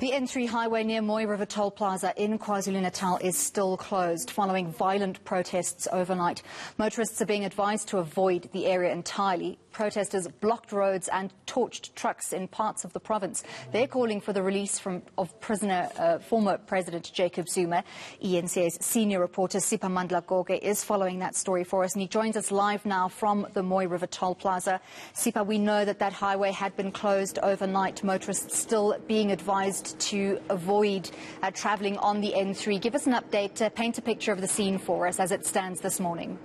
The N3 highway near Mooi River toll plaza in KwaZulu-Natal is still closed following violent protests overnight. Motorists are being advised to avoid the area entirely. Protesters blocked roads and torched trucks in parts of the province. They're calling for the release of former President Jacob Zuma. eNCA's senior reporter Sipa Goge is following that story for us, and he joins us live now from the Mooi River toll plaza. Sipa, we know that highway had been closed overnight. Motorists still being advised to avoid travelling on the N3. Give us an update, paint a picture of the scene for us as it stands this morning.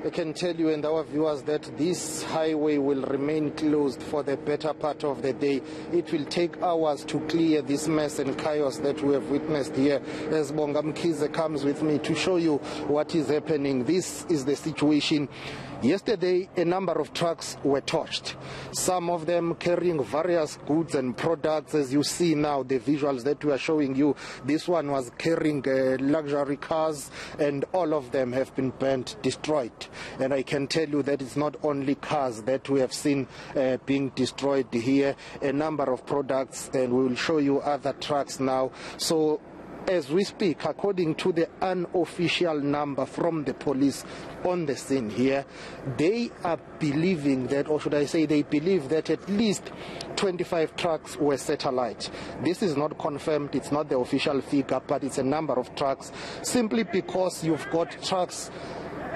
I can tell you and our viewers that this highway will remain closed for the better part of the day. It will take hours to clear this mess and chaos that we have witnessed here. As Bongamkize comes with me to show you what is happening. This is the situation. Yesterday, a number of trucks were torched, some of them carrying various goods and products. As you see now, the visuals that we are showing you, this one was carrying luxury cars, and all of them have been burnt, destroyed. And I can tell you that it's not only cars that we have seen being destroyed here, a number of products, and we will show you other trucks now. So as we speak, according to the unofficial number from the police on the scene here, they are believing that, or should I say they believe that at least 25 trucks were set alight. This is not confirmed, it's not the official figure, but it's a number of trucks, simply because you've got trucks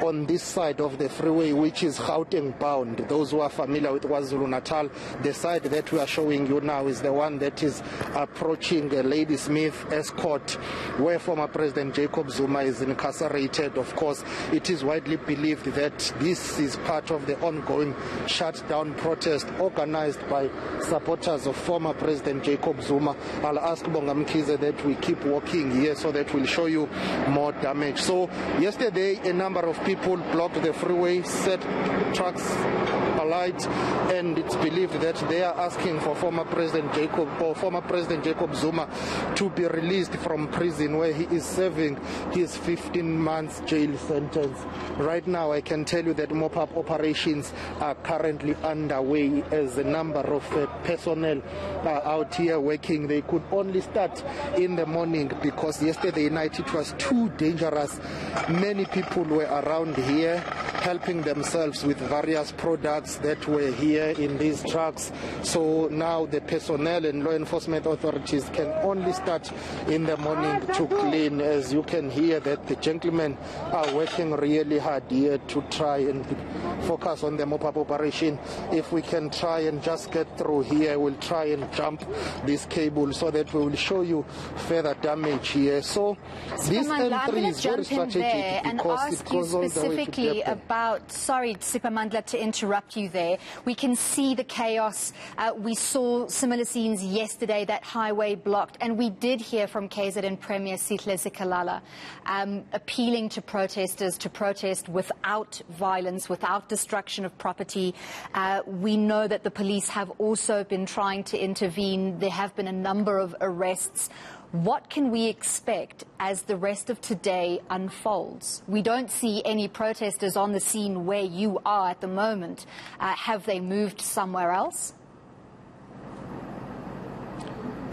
on this side of the freeway, which is Gauteng bound. Those who are familiar with KwaZulu-Natal, the side that we are showing you now is the one that is approaching Ladysmith Escort, where former President Jacob Zuma is incarcerated. Of course, it is widely believed that this is part of the ongoing shutdown protest organized by supporters of former President Jacob Zuma. I'll ask Bongamkize that we keep walking here so that we'll show you more damage. So yesterday, a number of people blocked the freeway, set trucks alight, and it's believed that they are asking for former President Jacob Zuma to be released from prison, where he is serving his 15 months jail sentence. Right now, I can tell you that mop-up operations are currently underway as a number of personnel are out here working. They could only start in the morning because yesterday night it was too dangerous. Many people were around here helping themselves with various products that were here in these trucks. So now the personnel and law enforcement authorities can only start in the morning to clean. As you can hear that the gentlemen are working really hard here to try and focus on the mop-up operation. If we can try and just get through here, we'll try and jump this cable so that we will show you further damage here. So this N3 is very strategic because it goes all the way to specifically about, sorry Sipamandla to interrupt you there, we can see the chaos. We saw similar scenes yesterday, that highway blocked, and we did hear from KZN Premier Sihle Zikalala appealing to protesters to protest without violence, without destruction of property. We know that the police have also been trying to intervene. There have been a number of arrests. What can we expect as the rest of today unfolds? We don't see any protesters on the scene where you are at the moment. Have they moved somewhere else?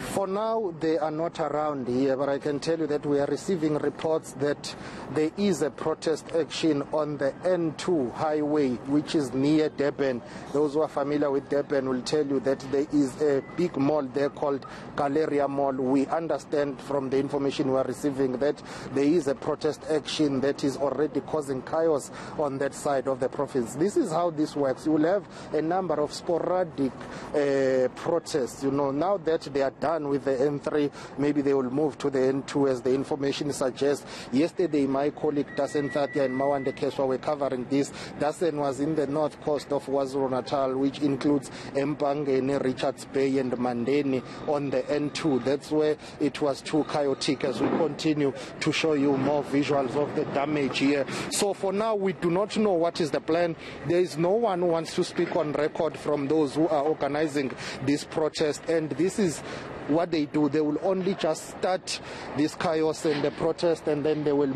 For now, they are not around here, but I can tell you that we are receiving reports that there is a protest action on the N2 highway, which is near Durban. Those who are familiar with Durban will tell you that there is a big mall there called Galleria Mall. We understand from the information we are receiving that there is a protest action that is already causing chaos on that side of the province. This is how this works. You will have a number of sporadic protests. You know, now that they are done with the N3, maybe they will move to the N2 as the information suggests. Yesterday, my colleague Dasen Thatia and Mawande Keswa were covering this. Dasen was in the north coast of KwaZulu-Natal, which includes Empangeni, Richards Bay and Mandeni on the N2. That's where it was too chaotic, as we continue to show you more visuals of the damage here. So for now, we do not know what is the plan. There is no one who wants to speak on record from those who are organizing this protest, and this is what they do, they will only just start this chaos and the protest, and then they will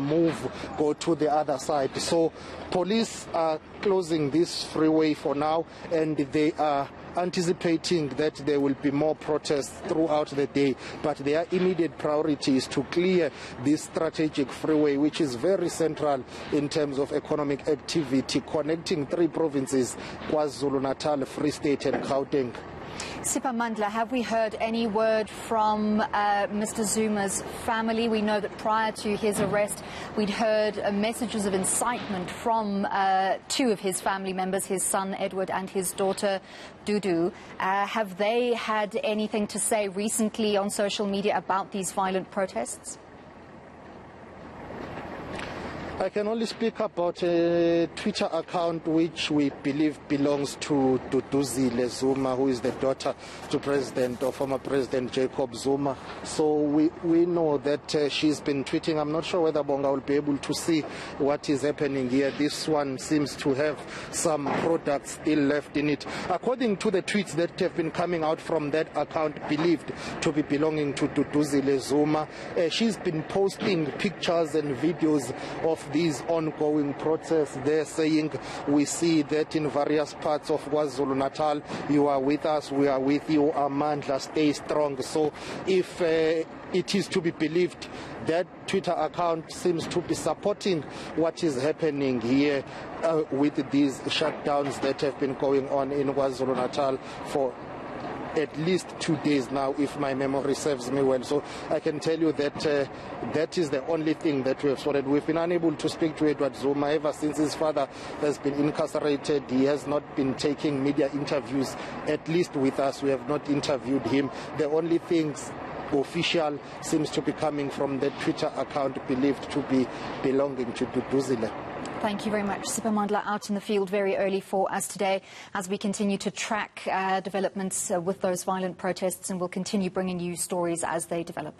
go to the other side. So police are closing this freeway for now, and they are anticipating that there will be more protests throughout the day, but their immediate priority is to clear this strategic freeway, which is very central in terms of economic activity, connecting 3 provinces, KwaZulu-Natal, Free State and Gauteng. Siphamandla, have we heard any word from Mr. Zuma's family? We know that prior to his arrest, we'd heard messages of incitement from 2 of his family members, his son Edward and his daughter Dudu. Have they had anything to say recently on social media about these violent protests? I can only speak about a Twitter account which we believe belongs to Duduzile Zuma, who is the daughter to former President Jacob Zuma. So we know that she's been tweeting. I'm not sure whether Bonga will be able to see what is happening here. This one seems to have some products still left in it. According to the tweets that have been coming out from that account believed to be belonging to Duduzile Zuma, she's been posting pictures and videos of these ongoing protests. They're saying, we see that in various parts of KwaZulu-Natal, you are with us, we are with you, Amandla, stay strong. So if it is to be believed, that Twitter account seems to be supporting what is happening here with these shutdowns that have been going on in KwaZulu-Natal for at least 2 days now, if my memory serves me well. So I can tell you that that is the only thing that we have sorted. We've been unable to speak to Edward Zuma ever since his father has been incarcerated. He has not been taking media interviews, at least with us. We have not interviewed him. The only things official seems to be coming from the Twitter account believed to be belonging to Duduzile. Thank you very much. Siphamandla out in the field very early for us today as we continue to track developments with those violent protests, and we'll continue bringing you stories as they develop.